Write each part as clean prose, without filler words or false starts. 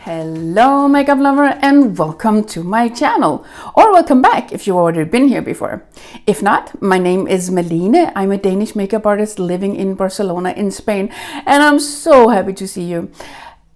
Hello makeup lover and welcome to my channel, or welcome back if you've already been here before. If not, my name is Malene. I'm a Danish makeup artist living in Barcelona in Spain, and I'm so happy to see you.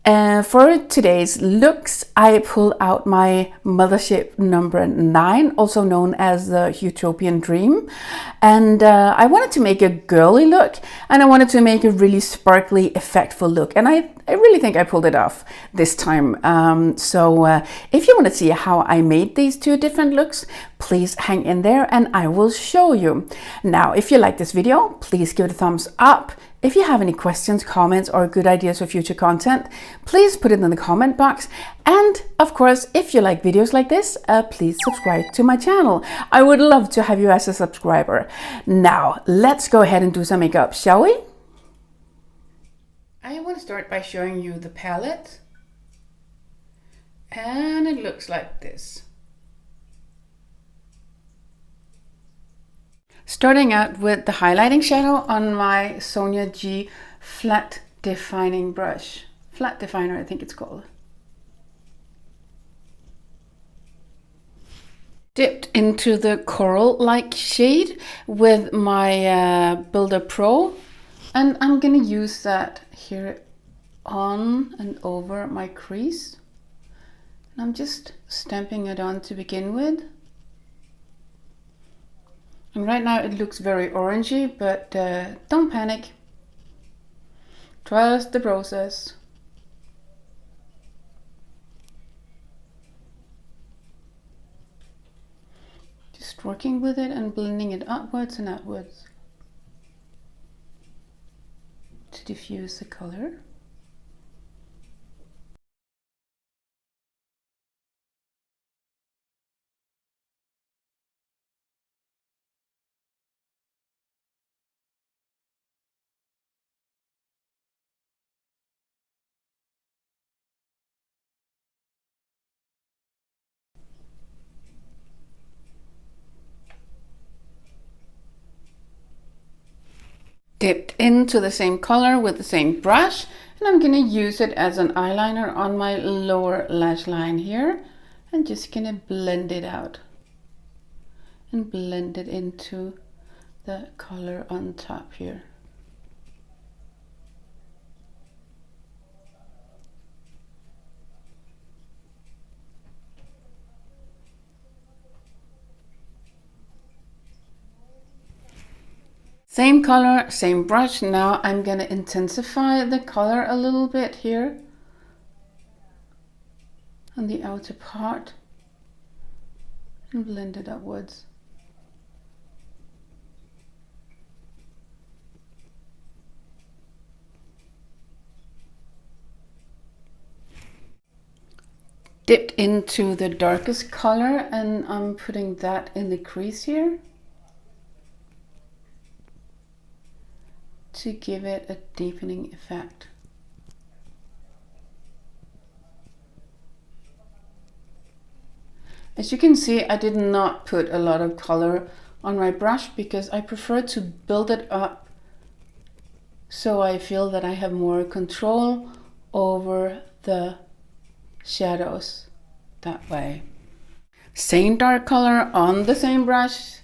For today's looks, I pulled out my Mothership number 9, also known as the Huetopian Dream. And I wanted to make a girly look, and I wanted to make a really sparkly, effectful look. And I really think I pulled it off this time. If you want to see how I made these two different looks, please hang in there and I will show you. Now, if you like this video, please give it a thumbs up. If you have any questions, comments, or good ideas for future content, please put it in the comment box. And of course, if you like videos like this, please subscribe to my channel. I would love to have you as a subscriber. Now, let's go ahead and do some makeup, shall we? I want to start by showing you the palette. And it looks like this. Starting out with the highlighting shadow on my Sonia G flat defining brush. Flat definer, I think it's called. Dipped into the coral-like shade with my Builder Pro. And I'm gonna use that here on and over my crease. And I'm just stamping it on to begin with. And right now it looks very orangey, but don't panic. Trust the process. Just working with it and blending it upwards and outwards to diffuse the color. Dipped into the same color with the same brush, and I'm gonna use it as an eyeliner on my lower lash line here, and just gonna blend it out and blend it into the color on top here. Same color, same brush. Now I'm gonna intensify the color a little bit here on the outer part and blend it upwards. Dipped into the darkest color and I'm putting that in the crease here to give it a deepening effect. As you can see, I did not put a lot of color on my brush because I prefer to build it up so I feel that I have more control over the shadows that way. Same dark color on the same brush,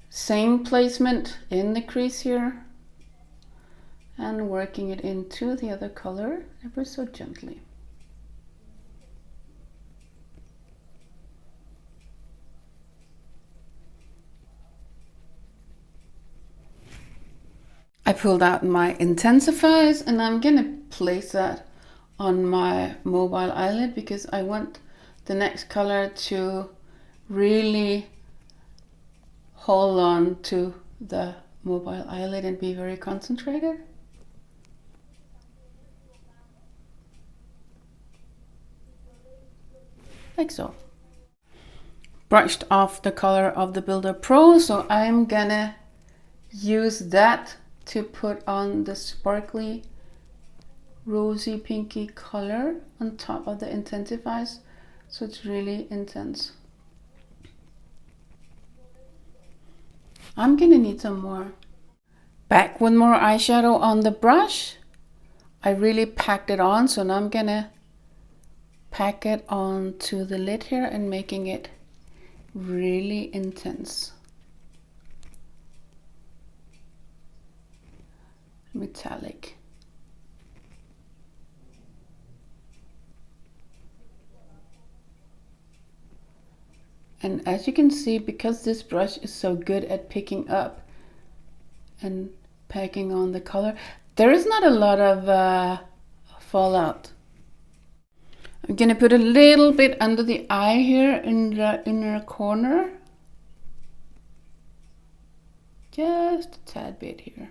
same placement in the crease here, and working it into the other color ever so gently. I pulled out my intensifiers and I'm gonna place that on my mobile eyelid because I want the next color to really hold on to the mobile eyelid and be very concentrated. Like so. Brushed off the color of the Builder Pro, so I'm gonna use that to put on the sparkly rosy pinky color on top of the intensifiers, so it's really intense. I'm gonna need some more. Back with more eyeshadow on the brush. I really packed it on, so now I'm gonna pack it onto the lid here and making it really intense. Metallic. And as you can see, because this brush is so good at picking up and packing on the color, there is not a lot of fallout. I'm gonna put a little bit under the eye here in the inner corner. Just a tad bit here.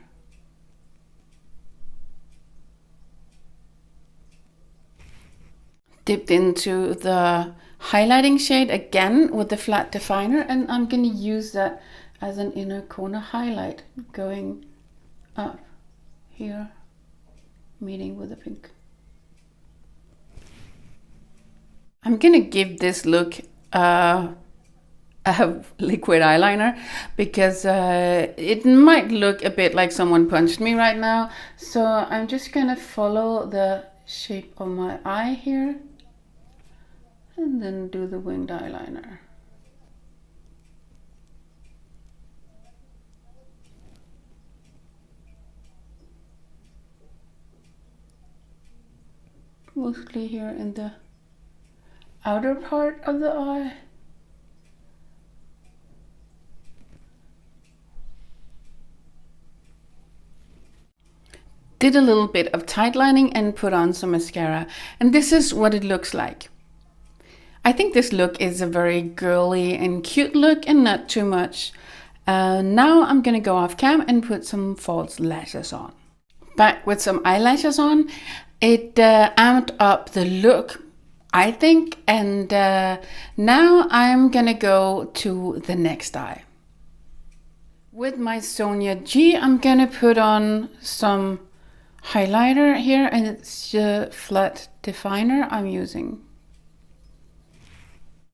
Dipped into the highlighting shade again with the flat definer, and I'm gonna use that as an inner corner highlight going up here, meeting with the pink. I'm gonna give this look a liquid eyeliner because it might look a bit like someone punched me right now. So I'm just gonna follow the shape of my eye here and then do the winged eyeliner. Mostly here in the outer part of the eye. Did a little bit of tight lining and put on some mascara, and this is what it looks like. I think this look is a very girly and cute look and not too much. Now I'm gonna go off cam and put some false lashes on. Back with some eyelashes on. It amped up the look, I think, and now I'm gonna go to the next eye. With my Sonia G, I'm gonna put on some highlighter here, and it's a flat definer I'm using.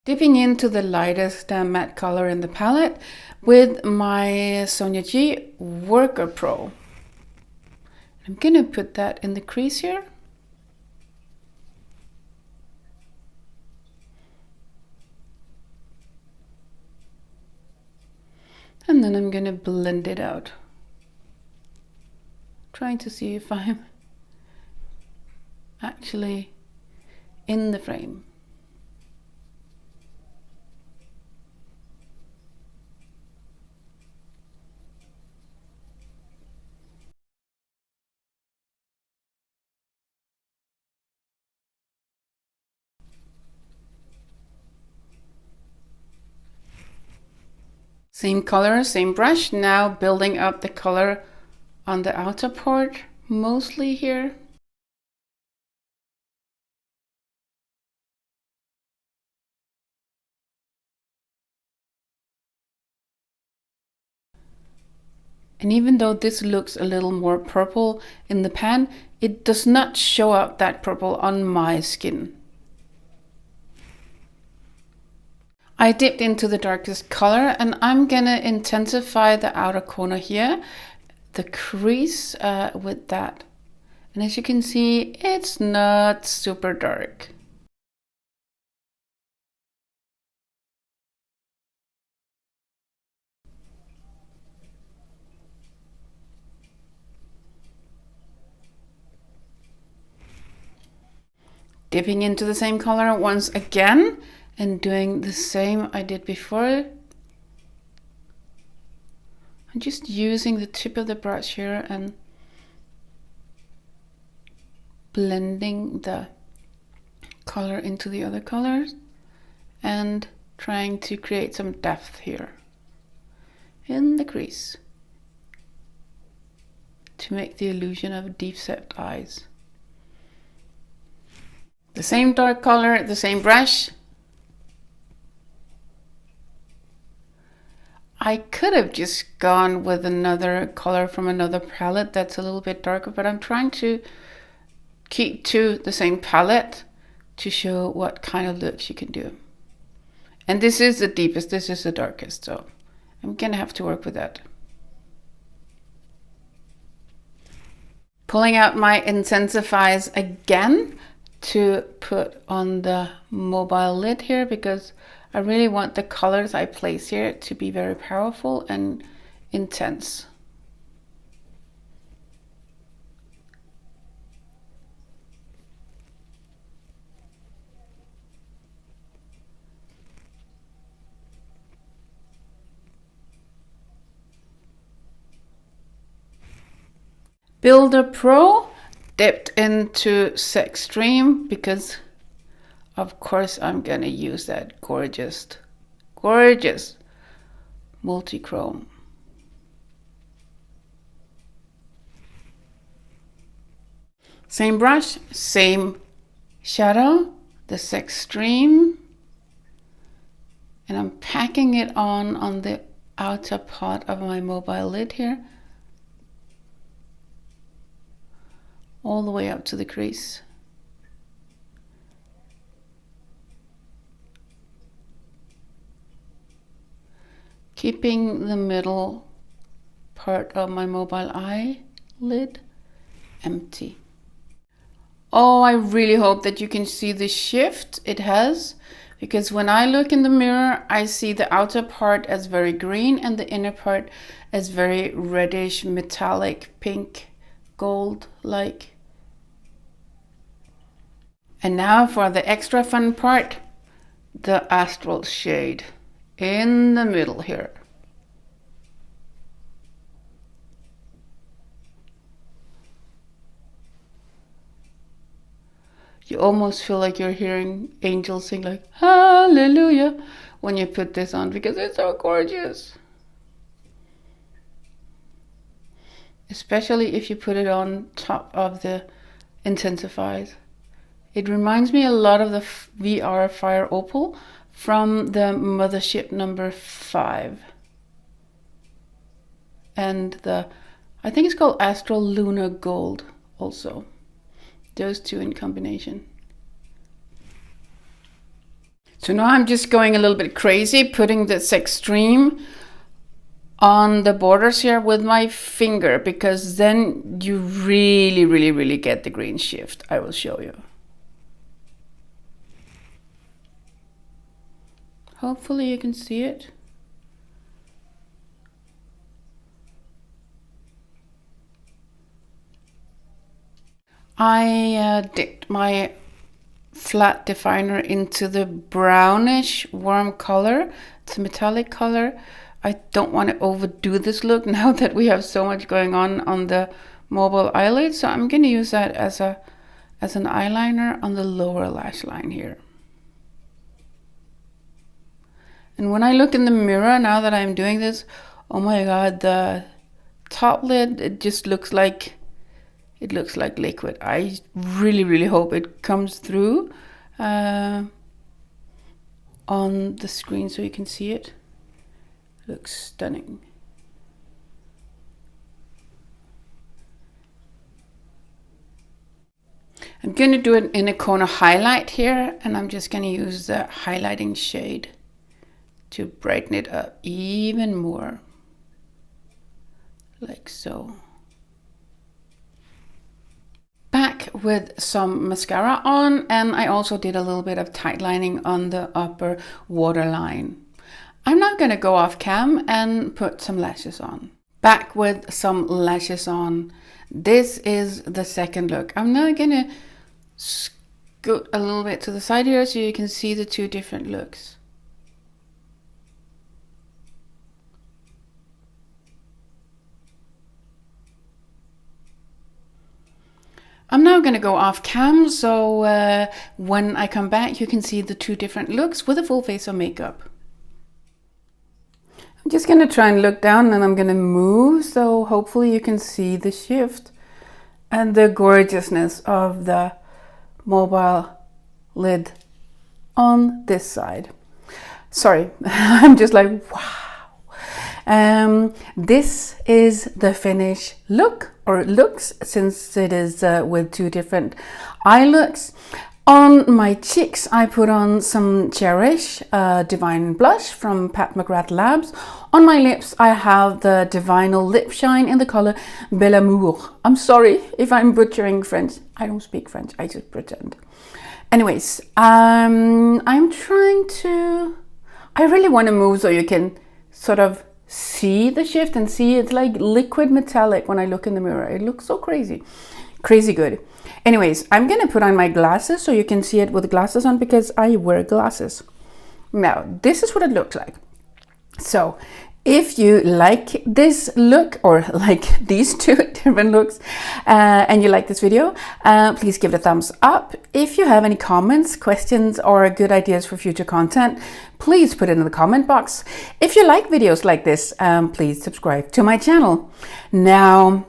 Dipping into the lightest matte color in the palette with my Sonia G Worker Pro. I'm gonna put that in the crease here. And then I'm gonna blend it out. Trying to see if I'm actually in the frame. Same color, same brush, now building up the color on the outer part, mostly here. And even though this looks a little more purple in the pan, it does not show up that purple on my skin. I dipped into the darkest color and I'm gonna intensify the outer corner here, the crease with that. And as you can see, it's not super dark. Dipping into the same color once again and doing the same I did before. I'm just using the tip of the brush here and blending the color into the other colors and trying to create some depth here in the crease to make the illusion of deep set eyes. The same dark color, the same brush. I could have just gone with another color from another palette that's a little bit darker, but I'm trying to keep to the same palette to show what kind of looks you can do. And this is the deepest, this is the darkest, so I'm gonna have to work with that. Pulling out my intensifiers again to put on the mobile lid here, because I really want the colors I place here to be very powerful and intense. Builder Pro dipped into Sex Dream because of course I'm gonna use that gorgeous multi-chrome. Same brush, same shadow, the Sex Dream, and I'm packing it on the outer part of my mobile lid here, all the way up to the crease. Keeping the middle part of my mobile eye lid empty. Oh, I really hope that you can see the shift it has, because when I look in the mirror, I see the outer part as very green and the inner part as very reddish, metallic, pink, gold-like. And now for the extra fun part, the astral shade in the middle here. You almost feel like you're hearing angels sing like hallelujah when you put this on, because it's so gorgeous. Especially if you put it on top of the intensifiers. It reminds me a lot of the VR Fire Opal from the Mothership number 5. And I think it's called Astral Lunar Gold also. Those two in combination. So now I'm just going a little bit crazy, putting the Sex Dream on the borders here with my finger, because then you really get the green shift. I will show you. Hopefully you can see it. I dipped my flat definer into the brownish warm color. It's a metallic color. I don't want to overdo this look now that we have so much going on the mobile eyelid, so I'm going to use that as an eyeliner on the lower lash line here. And when I look in the mirror now that I'm doing this, oh my god, the top lid, it just looks like liquid. I really hope it comes through on the screen so you can see it. Looks stunning. I'm going to do it in a corner highlight here, and I'm just going to use the highlighting shade to brighten it up even more, like so. Back with some mascara on, and I also did a little bit of tight lining on the upper waterline. I'm now going to go off cam and put some lashes on. Back with some lashes on. This is the second look. I'm now going to scoot a little bit to the side here so you can see the two different looks. I'm now going to go off cam, so when I come back you can see the two different looks with a full face of makeup. I'm just going to try and look down, and I'm going to move, so hopefully you can see the shift and the gorgeousness of the mobile lid on this side. Sorry, I'm just like, wow. This is the finished look, or looks, since it is with two different eye looks. On my cheeks, I put on some Cherish Divine Blush from Pat McGrath Labs. On my lips, I have the Divinal Lip Shine in the color Bel Amour. I'm sorry if I'm butchering French. I don't speak French, I just pretend. Anyways, I'm trying to... I really want to move so you can sort of see the shift and see it's like liquid metallic when I look in the mirror. It looks so crazy. Crazy good. Anyways, I'm gonna put on my glasses so you can see it with glasses on because I wear glasses. Now, this is what it looks like. So, if you like this look or like these two different looks and you like this video, please give it a thumbs up. If you have any comments, questions, or good ideas for future content, please put it in the comment box. If you like videos like this, please subscribe to my channel. Now,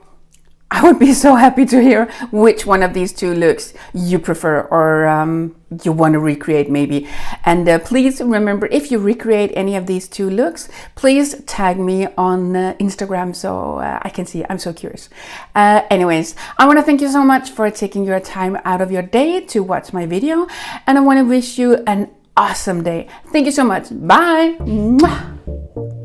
I would be so happy to hear which one of these two looks you prefer or you want to recreate maybe. And please remember, if you recreate any of these two looks, please tag me on Instagram so I can see. I'm so curious. Anyways, I want to thank you so much for taking your time out of your day to watch my video. And I want to wish you an awesome day. Thank you so much. Bye. Mwah.